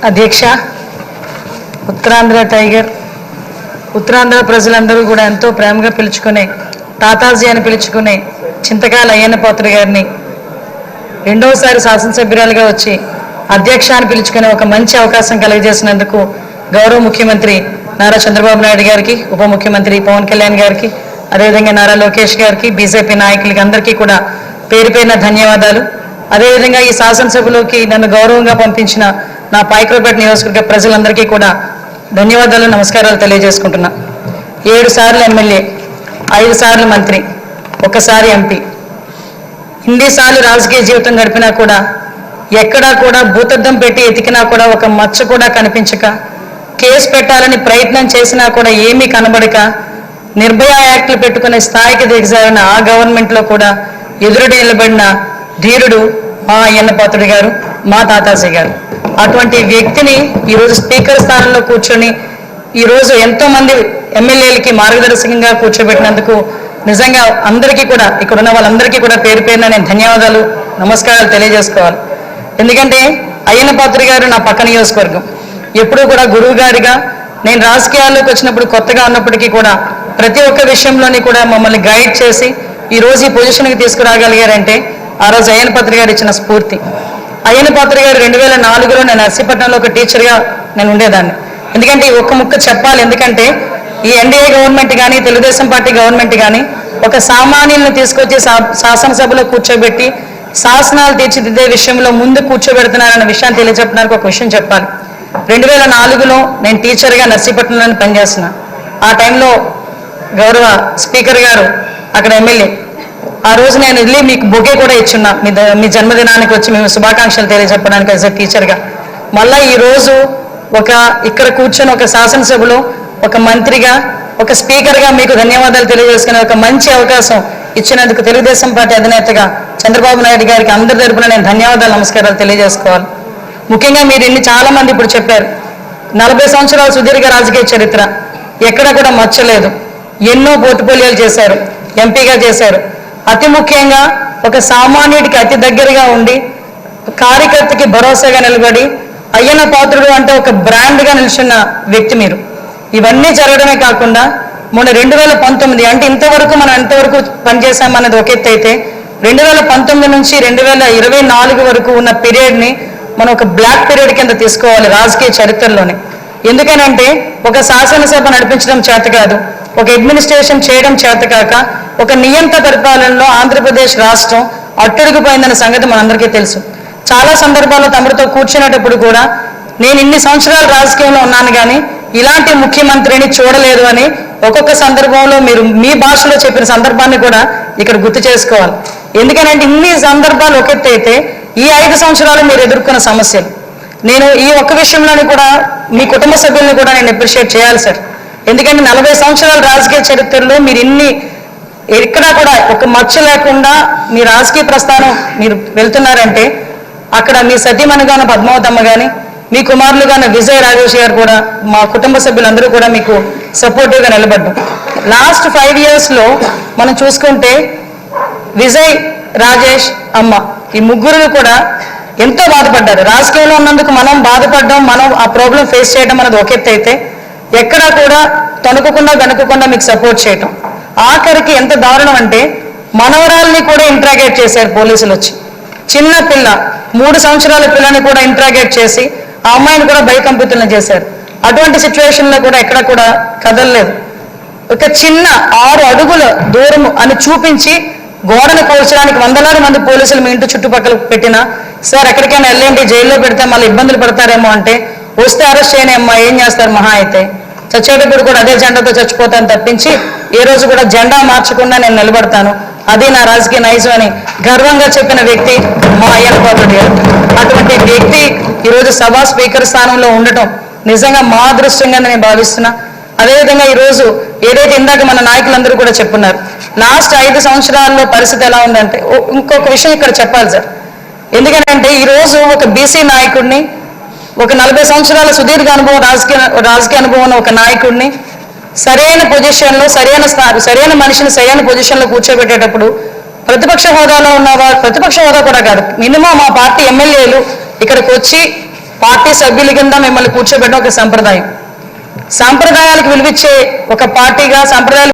అధ్యక్ష, ఉత్తరాంధ్ర టైగర్, ఉత్తరాంధ్ర ప్రజలందరూ కూడా ఎంతో ప్రేమగా పిలుచుకునే తాతాజీ అని పిలుచుకునే చింతకాయల అయ్యన్న పాత్ర గారిని రెండోసారి శాసనసభ్యురాలుగా వచ్చి అధ్యక్ష అని పిలుచుకునే ఒక మంచి అవకాశం కలిగజేసినందుకు గౌరవ ముఖ్యమంత్రి నారా చంద్రబాబు నాయుడు గారికి, ఉప ముఖ్యమంత్రి పవన్ కళ్యాణ్ గారికి, అదేవిధంగా నారా లోకేష్ గారికి, బీజేపీ నాయకులకి అందరికీ కూడా పేరు పేరున ధన్యవాదాలు. అదేవిధంగా ఈ శాసనసభలోకి నన్ను గౌరవంగా పంపించిన నా పాయకరావుపేట నియోజకవర్గ ప్రజలందరికీ కూడా ధన్యవాదాలు, నమస్కారాలు తెలియజేసుకుంటున్నా. 7 సార్లు ఎమ్మెల్యే, 5 సార్లు మంత్రి, 1 సారి ఎంపీ, ఇన్నిసార్లు రాజకీయ జీవితం గడిపినా కూడా ఎక్కడా కూడా భూతద్దం పెట్టి ఎతికినా కూడా ఒక మచ్చ కూడా కనిపించక, కేసు పెట్టాలని ప్రయత్నం చేసినా కూడా ఏమీ కనబడక, నిర్భయ యాక్ట్లు పెట్టుకునే స్థాయికి దిగజారిన ఆ గవర్నమెంట్లో కూడా ఎదురుడి నిలబడిన ధీరుడు మా అయ్యన్న పాత్రుడు గారు, మా తాతాజీ గారు. అటువంటి వ్యక్తిని ఈరోజు స్పీకర్ స్థానంలో కూర్చొని ఈరోజు ఎంతోమంది ఎమ్మెల్యేలకి మార్గదర్శకంగా కూర్చోబెట్టినందుకు నిజంగా అందరికీ కూడా, ఇక్కడ ఉన్న వాళ్ళందరికీ కూడా పేరు పేరున నేను ధన్యవాదాలు, నమస్కారాలు తెలియజేసుకోవాలి. ఎందుకంటే అయ్యన్న పాత్ర గారు నా పక్క నియోజకవర్గం. ఎప్పుడూ కూడా గురువు గారిగా నేను రాజకీయాల్లోకి వచ్చినప్పుడు కొత్తగా ఉన్నప్పటికీ కూడా ప్రతి ఒక్క విషయంలోని కూడా మమ్మల్ని గైడ్ చేసి ఈరోజు ఈ పొజిషన్కి తీసుకురాగలిగారంటే ఆ రోజు అయ్యన్న పాత్ర గారు ఇచ్చిన స్ఫూర్తి. అయ్యన్న పాత్ర గారు 2004లో నేను నర్సీపట్నంలో ఒక టీచర్గా నేను ఉండేదాన్ని. ఎందుకంటే ఈ ఒక్క ముక్క చెప్పాలి, ఎందుకంటే ఈ ఎన్డీఏ గవర్నమెంట్ కానీ తెలుగుదేశం పార్టీ గవర్నమెంట్ కానీ ఒక సామాన్యులను తీసుకొచ్చి శాసనసభలో కూర్చోబెట్టి శాసనాలు తీర్చిదిద్దే విషయంలో ముందు కూర్చోబెడుతున్నారన్న విషయాన్ని తెలియజెప్పడానికి ఒక విషయం చెప్పాలి. 2004లో నేను టీచర్గా నర్సీపట్నంలో పనిచేస్తున్నా. ఆ టైంలో గౌరవ స్పీకర్ గారు అక్కడ ఎమ్మెల్యే. ఆ రోజు నేను వెళ్ళి మీకు బొకే కూడా ఇచ్చున్నా, మీ జన్మదినానికి వచ్చి మేము శుభాకాంక్షలు తెలియజెప్పడానికి యాజ్ ఎ టీచర్గా. మళ్ళీ ఈరోజు ఇక్కడ కూర్చొని ఒక శాసనసభలో ఒక మంత్రిగా, ఒక స్పీకర్గా మీకు ధన్యవాదాలు తెలియజేసుకునే ఒక మంచి అవకాశం ఇచ్చినందుకు తెలుగుదేశం పార్టీ అధినేతగా చంద్రబాబు నాయుడు గారికి అందరి తరపున నేను ధన్యవాదాలు, నమస్కారాలు తెలియజేసుకోవాలి. ముఖ్యంగా మీరు చాలా మంది ఇప్పుడు చెప్పారు, 40 సంవత్సరాల సుదీర్ఘ రాజకీయ చరిత్ర, ఎక్కడ కూడా మచ్చలేదు, ఎన్నో పోర్టుపోలియోలు చేశారు, ఎంపీగా చేశారు. అతి ముఖ్యంగా ఒక సామాన్యుడికి అతి దగ్గరగా ఉండి కార్యకర్తకి భరోసాగా నిలబడి అయ్యన్న పాత్రుడు అంటే ఒక బ్రాండ్గా నిలిచిన వ్యక్తి మీరు. ఇవన్నీ జరగడమే కాకుండా మొన్న 2019 అంటే ఇంతవరకు మనం ఎంతవరకు పనిచేసామన్నది ఒక ఎత్తు అయితే 2019 నుంచి 2024 వరకు ఉన్న పీరియడ్ని మనం ఒక బ్లాక్ పీరియడ్ కింద తీసుకోవాలి రాజకీయ చరిత్రలోనే. ఎందుకనంటే ఒక శాసనసభ నడిపించడం చేత కాదు, ఒక అడ్మినిస్ట్రేషన్ చేయడం చేత కాక ఒక నియంత పరిపాలనలో ఆంధ్రప్రదేశ్ రాష్ట్రం అట్టడుగుపోయిందన్న సంగతి మనందరికీ తెలుసు. చాలా సందర్భాల్లో తమరితో కూర్చునేటప్పుడు కూడా నేను ఇన్ని సంవత్సరాలు రాజకీయంలో ఉన్నాను కానీ ఇలాంటి ముఖ్యమంత్రిని చూడలేదు అని ఒక్కొక్క సందర్భంలో మీరు మీ భాషలో చెప్పిన సందర్భాన్ని కూడా ఇక్కడ గుర్తు చేసుకోవాలి. ఎందుకనంటే ఇన్ని సందర్భాలు ఒక ఎత్తు అయితే ఈ 5 సంవత్సరాలు మీరు ఎదుర్కొన్న సమస్యలు, నేను ఈ ఒక్క విషయంలోని కూడా మీ కుటుంబ సభ్యులను కూడా నేను అప్రిషియేట్ చేయాలి సార్. ఎందుకంటే 40 సంవత్సరాల రాజకీయ చరిత్రలో మీరు ఎక్కడా కూడా ఒక మచ్చ లేకుండా మీ రాజకీయ ప్రస్థానం మీరు వెళ్తున్నారంటే అక్కడ మీ సతీమణిగాన పద్మావతమ్మ కానీ, మీ కుమారులుగాన విజయ్ రాజేష్ గారు కూడా, మా కుటుంబ సభ్యులందరూ కూడా మీకు సపోర్టివ్గా నిలబడ్డాం. లాస్ట్ 5 ఇయర్స్లో మనం చూసుకుంటే విజయ్, రాజేష్, అమ్మ ఈ ముగ్గురు కూడా ఎంతో బాధపడ్డారు. రాజకీయంలో ఉన్నందుకు మనం బాధపడడం, మనం ఆ ప్రాబ్లం ఫేస్ చేయడం అనేది ఒక ఎత్తు అయితే ఎక్కడా కూడా తణుకకుండా వెనుకకుండా మీకు సపోర్ట్ చేయటం. ఆఖరికి ఎంత దారుణం అంటే మనవరాల్ని కూడా ఇంట్రాగేట్ చేశారు పోలీసులు వచ్చి. చిన్న పిల్ల 3 సంవత్సరాల పిల్లని కూడా ఇంట్రాగేట్ చేసి ఆ అమ్మాయిని కూడా భయకంపితులను చేశారు. అటువంటి సిచ్యువేషన్లో కూడా ఎక్కడ కూడా కదలలేదు. ఒక చిన్న 6 అడుగుల దూరం అని చూపించి గోడను కూల్చడానికి వందలాది మంది పోలీసులు మీ ఇంటి చుట్టుపక్కల పెట్టినా సార్ ఎక్కడికైనా వెళ్ళండి, జైల్లో పెడితే మళ్ళీ ఇబ్బందులు పడతారేమో అంటే వస్తే అరెస్ట్ చేయని అమ్మా ఏం చేస్తారు, మహా అయితే చచ్చేటప్పుడు కూడా అదే జెండాతో చచ్చిపోతాను తప్పించి ఏ రోజు కూడా జెండా మార్చకుండా నేను నిలబడతాను, అది నా రాజకీయ నైజం అని గర్వంగా చెప్పిన వ్యక్తి మా అయ్యన్న పాత్రుడు గారు. అటువంటి వ్యక్తి ఈరోజు సభా స్పీకర్ స్థానంలో ఉండటం నిజంగా మా అదృష్టంగా నేను భావిస్తున్నా. అదేవిధంగా ఈరోజు ఏదైతే ఇందాక మన నాయకులందరూ కూడా చెప్పున్నారు, లాస్ట్ 5 సంవత్సరాల్లో పరిస్థితి ఎలా ఉందంటే ఇంకొక విషయం ఇక్కడ చెప్పాలి సార్. ఎందుకంటే ఈరోజు ఒక బీసీ నాయకుడిని, ఒక 40 సంవత్సరాల సుదీర్ఘ అనుభవం రాజకీయ అనుభవం ఉన్న ఒక నాయకుడిని సరైన పొజిషన్లో సరైన మనిషిని సరైన పొజిషన్లో కూర్చోబెట్టేటప్పుడు ప్రతిపక్ష హోదాలో ఉన్నవారు, ప్రతిపక్ష హోదా కూడా కాదు, మినిమం మా పార్టీ ఎమ్మెల్యేలు ఇక్కడికి వచ్చి పార్టీ సభ్యుల కింద మిమ్మల్ని కూర్చోబెట్టడం ఒక సంప్రదాయం. సాంప్రదాయాలకు విలువిచ్చే ఒక పార్టీగా, సంప్రదాయాలు